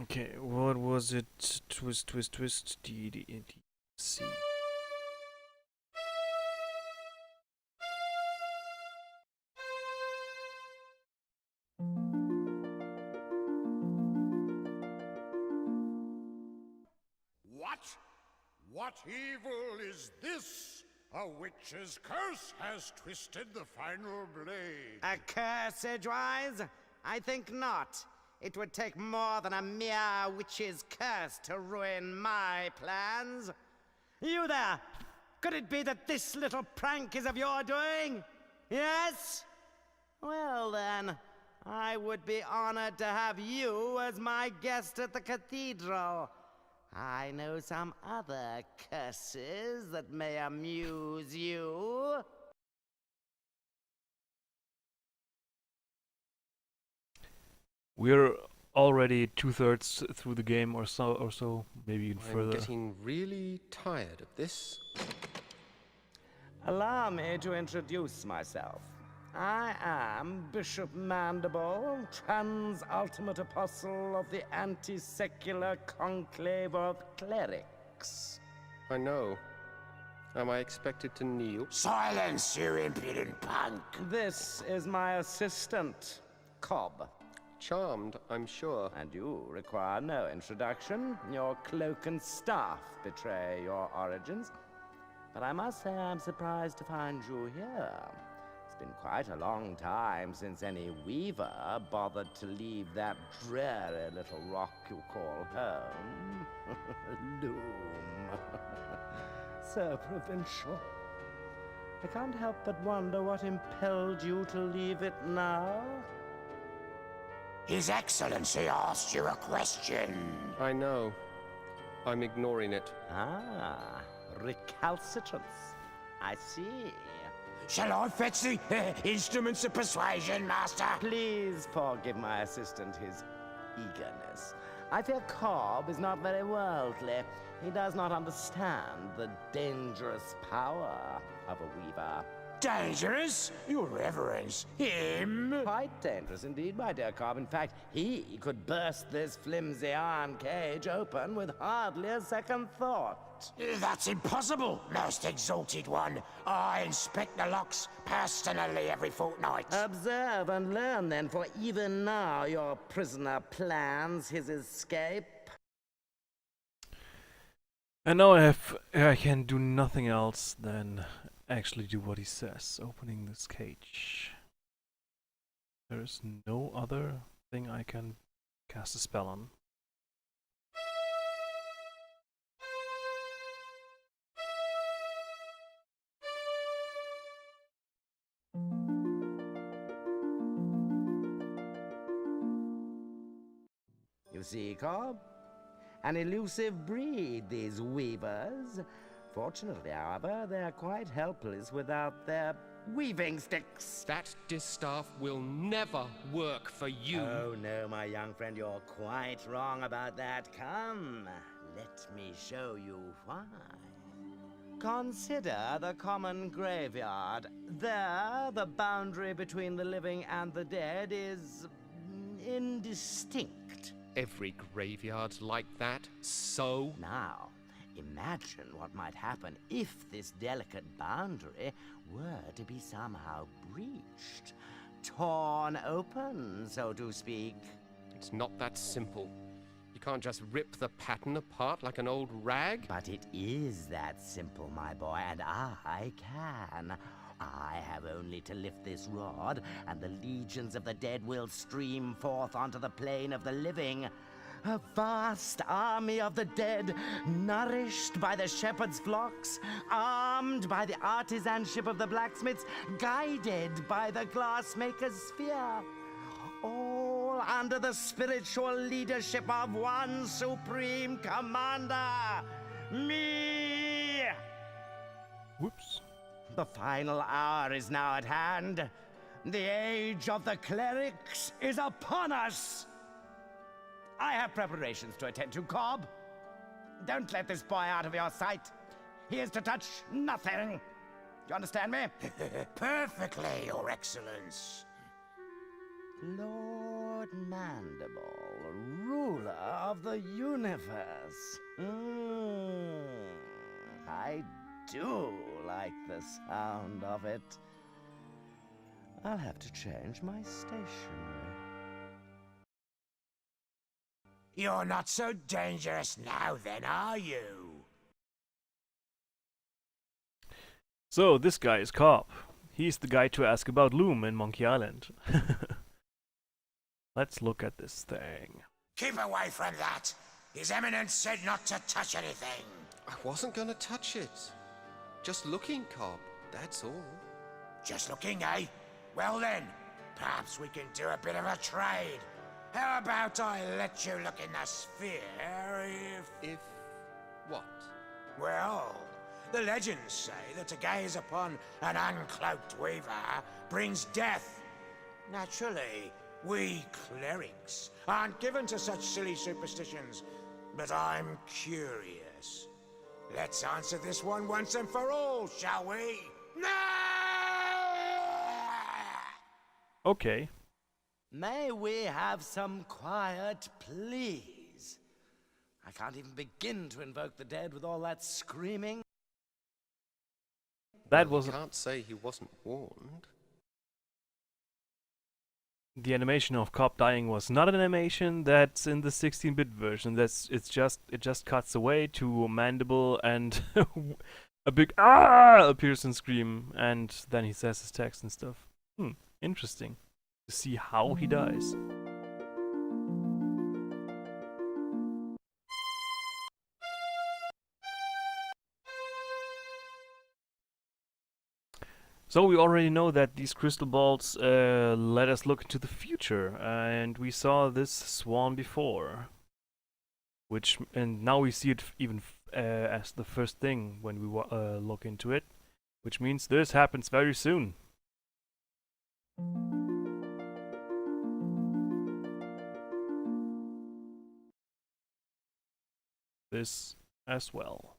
Okay, what was it? Twist, twist, twist. C. What? What evil is this? A witch's curse has twisted the final blade. A curse, Edgewise? I think not. It would take more than a mere witch's curse to ruin my plans. You there! Could it be that this little prank is of your doing? Yes? Well then, I would be honored to have you as my guest at the cathedral. I know some other curses that may amuse you. We're already 2/3 through the game or so, maybe even I'm further. getting really tired of this. Allow me to introduce myself. I am Bishop Mandible, trans-ultimate apostle of the anti-secular conclave of clerics. I know. Am I expected to kneel? Silence, you impudent punk! This is my assistant, Cobb. Charmed, I'm sure. And you require no introduction. Your cloak and staff betray your origins. But I must say I'm surprised to find you here. It's been quite a long time since any weaver bothered to leave that dreary little rock you call home. Loom. So provincial. I can't help but wonder what impelled you to leave it now. His Excellency asked you a question. I know. I'm ignoring it. Ah, recalcitrance. I see. Shall I fetch the instruments of persuasion, Master? Please forgive my assistant his eagerness. I fear Cobb is not very worldly. He does not understand the dangerous power of a weaver. Dangerous? Your Reverence, him? Quite dangerous indeed, my dear Cobb. In fact, he could burst this flimsy iron cage open with hardly a second thought. That's impossible, most exalted one. I inspect the locks personally every fortnight. Observe and learn then, for even now your prisoner plans his escape. And now I can do nothing else than actually do what he says, opening this cage. There's no other thing I can cast a spell on. You see, Cobb? An elusive breed, these weavers. Fortunately, however, they're quite helpless without their weaving sticks. That distaff will never work for you. Oh, no, my young friend, you're quite wrong about that. Come, let me show you why. Consider the common graveyard. There, the boundary between the living and the dead is indistinct. Every graveyard's like that, so? Now, imagine what might happen if this delicate boundary were to be somehow breached, torn open, so to speak. It's not that simple. You can't just rip the pattern apart like an old rag. But it is that simple, my boy, and I can. I have only to lift this rod, and the legions of the dead will stream forth onto the plane of the living. A vast army of the dead, nourished by the shepherd's flocks, armed by the artisanship of the blacksmiths, guided by the glassmaker's spear. All under the spiritual leadership of one supreme commander, me! Whoops. The final hour is now at hand. The age of the clerics is upon us. I have preparations to attend to, Cobb. Don't let this boy out of your sight. He is to touch nothing. Do you understand me? Perfectly, Your Excellence. Lord Mandible, ruler of the universe. I do like the sound of it. I'll have to change my stationery. You're not so dangerous now then, are you? So this guy is Cobb. He's the guy to ask about Loom in Monkey Island. Let's look at this thing. Keep away from that. His Eminence said not to touch anything. I wasn't gonna touch it. Just looking, Cobb, that's all. Just looking, eh? Well then, perhaps we can do a bit of a trade. How about I let you look in the sphere If... what? Well, the legends say that to gaze upon an uncloaked weaver brings death. Naturally, we clerics aren't given to such silly superstitions, but I'm curious. Let's answer this one once and for all, shall we? No! Okay. May we have some quiet, please? I can't even begin to invoke the dead with all that screaming. That Well, was you can't say he wasn't warned. the animation of Cobb dying was not an animation that's in the 16-bit version. It just cuts away to Mandible and a big ah appears and scream, and then he says his text and stuff. Interesting to see how he dies. So we already know that these crystal balls let us look into the future, and we saw this swan before, and now we see it even as the first thing when we look into it, which means this happens very soon. This as well.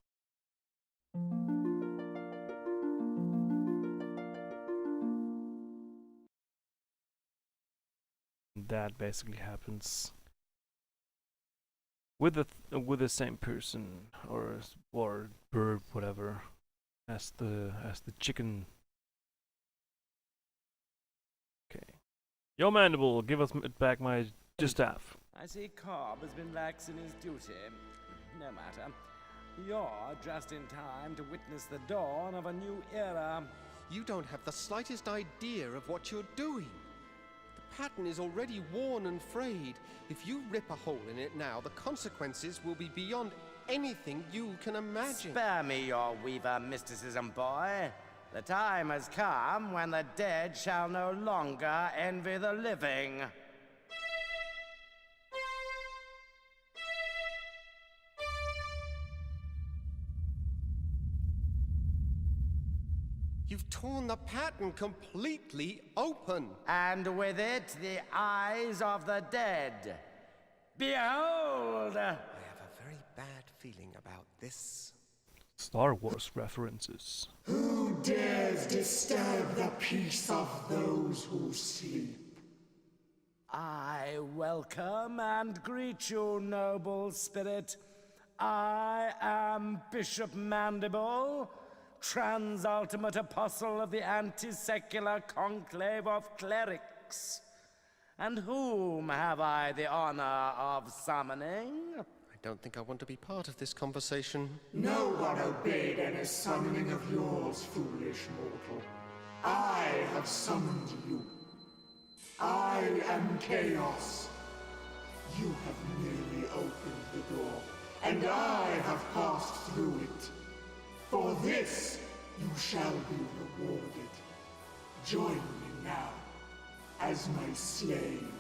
That basically happens with the same person or bird, whatever, as the chicken. Okay, yo Mandible, give us back my distaff. I see Cobb has been lax in his duty. No matter. You're just in time to witness the dawn of a new era. You don't have the slightest idea of what you're doing. The pattern is already worn and frayed. If you rip a hole in it now, the consequences will be beyond anything you can imagine. Spare me your weaver mysticism, boy. The time has come when the dead shall no longer envy the living. You've torn the pattern completely open. And with it, the eyes of the dead. Behold! I have a very bad feeling about this. Star Wars references. Who dares disturb the peace of those who sleep? I welcome and greet you, noble spirit. I am Bishop Mandible, Transultimate Apostle of the Anti-Secular Conclave of Clerics. And whom have I the honor of summoning? I don't think I want to be part of this conversation. No one obeyed any summoning of yours, foolish mortal. I have summoned you. I am Chaos. You have merely opened the door, and I have passed through it. For this, you shall be rewarded. Join me now, as my slave.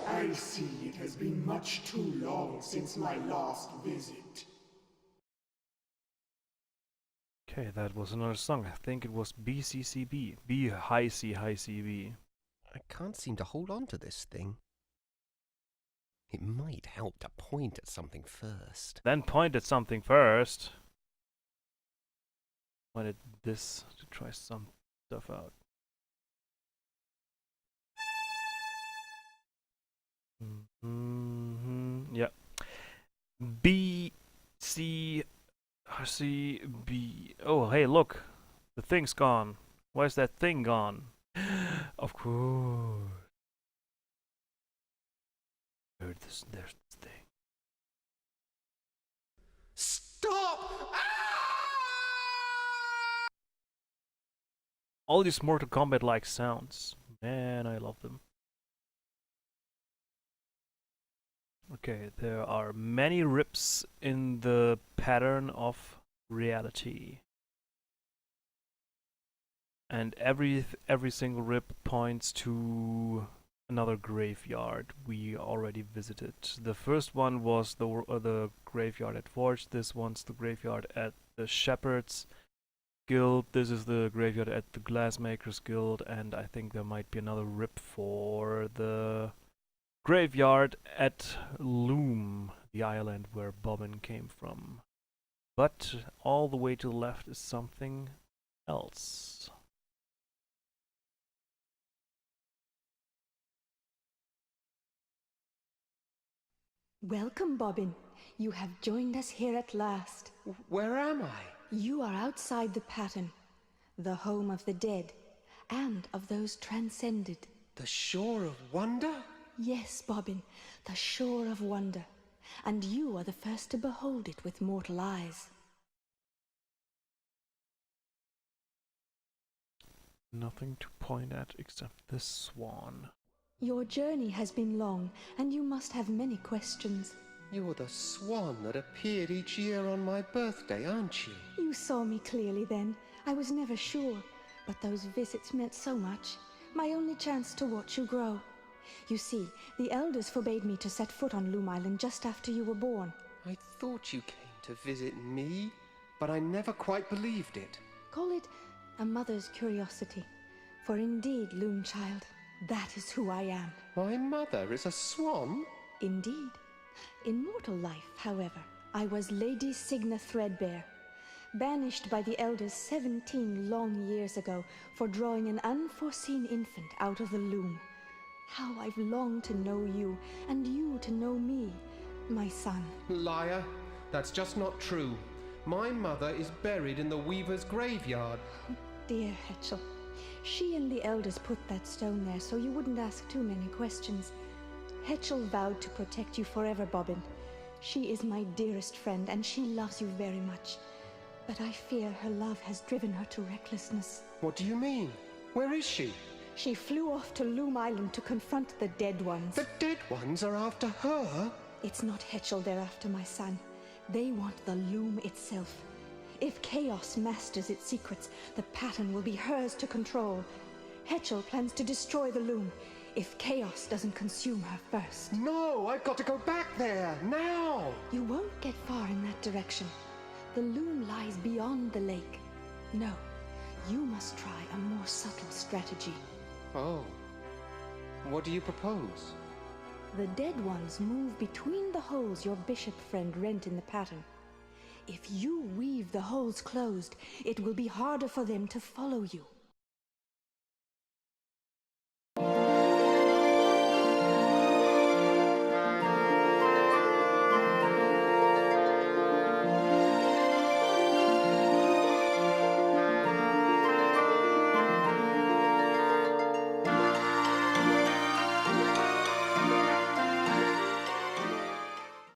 I see it has been much too long since my last visit. Okay, that was another song. I think it was BCCB. B high C high CB. I can't seem to hold on to this thing. It might help to point at something first. Then point at something first. Wanted this to try some stuff out. Yeah. B, C, C, B. Oh, hey, look. The thing's gone. Where's that thing gone? Of course. There's this thing. Stop! All these Mortal Kombat-like sounds. Man, I love them. Okay, there are many rips in the pattern of reality. And every single rip points to another graveyard we already visited. The first one was the graveyard at Forge. This one's the graveyard at the Shepherd's Guild. This is the graveyard at the Glassmakers Guild, and I think there might be another rip for the graveyard at Loom, the island where Bobbin came from. But all the way to the left is something else. Welcome, Bobbin. You have joined us here at last. Where am I? You are outside the pattern, the home of the dead, and of those transcended. The Shore of Wonder? Yes, Bobbin, the shore of wonder. And you are the first to behold it with mortal eyes. Nothing to point at except this swan. Your journey has been long, and you must have many questions. You're the swan that appeared each year on my birthday, aren't you? You saw me clearly then. I was never sure, but those visits meant so much. My only chance to watch you grow. You see, the elders forbade me to set foot on Loom Island just after you were born. I thought you came to visit me, but I never quite believed it. Call it a mother's curiosity. For indeed, Loom Child, that is who I am. My mother is a swan? Indeed. In mortal life, however, I was Lady Signa Threadbare, banished by the elders 17 long years ago for drawing an unforeseen infant out of the loom. How I've longed to know you, and you to know me, my son. Liar. That's just not true. My mother is buried in the Weaver's graveyard. Dear Hetchel, she and the elders put that stone there so you wouldn't ask too many questions. Hetchel vowed to protect you forever, Bobbin. She is my dearest friend, and she loves you very much. But I fear her love has driven her to recklessness. What do you mean? Where is she? She flew off to Loom Island to confront the dead ones. The dead ones are after her? It's not Hetchel they're after, my son. They want the loom itself. If Chaos masters its secrets, the pattern will be hers to control. Hetchel plans to destroy the loom if Chaos doesn't consume her first. No, I've got to go back there, now! You won't get far in that direction. The loom lies beyond the lake. No, you must try a more subtle strategy. Oh. What do you propose? The dead ones move between the holes your bishop friend rent in the pattern. If you weave the holes closed, it will be harder for them to follow you.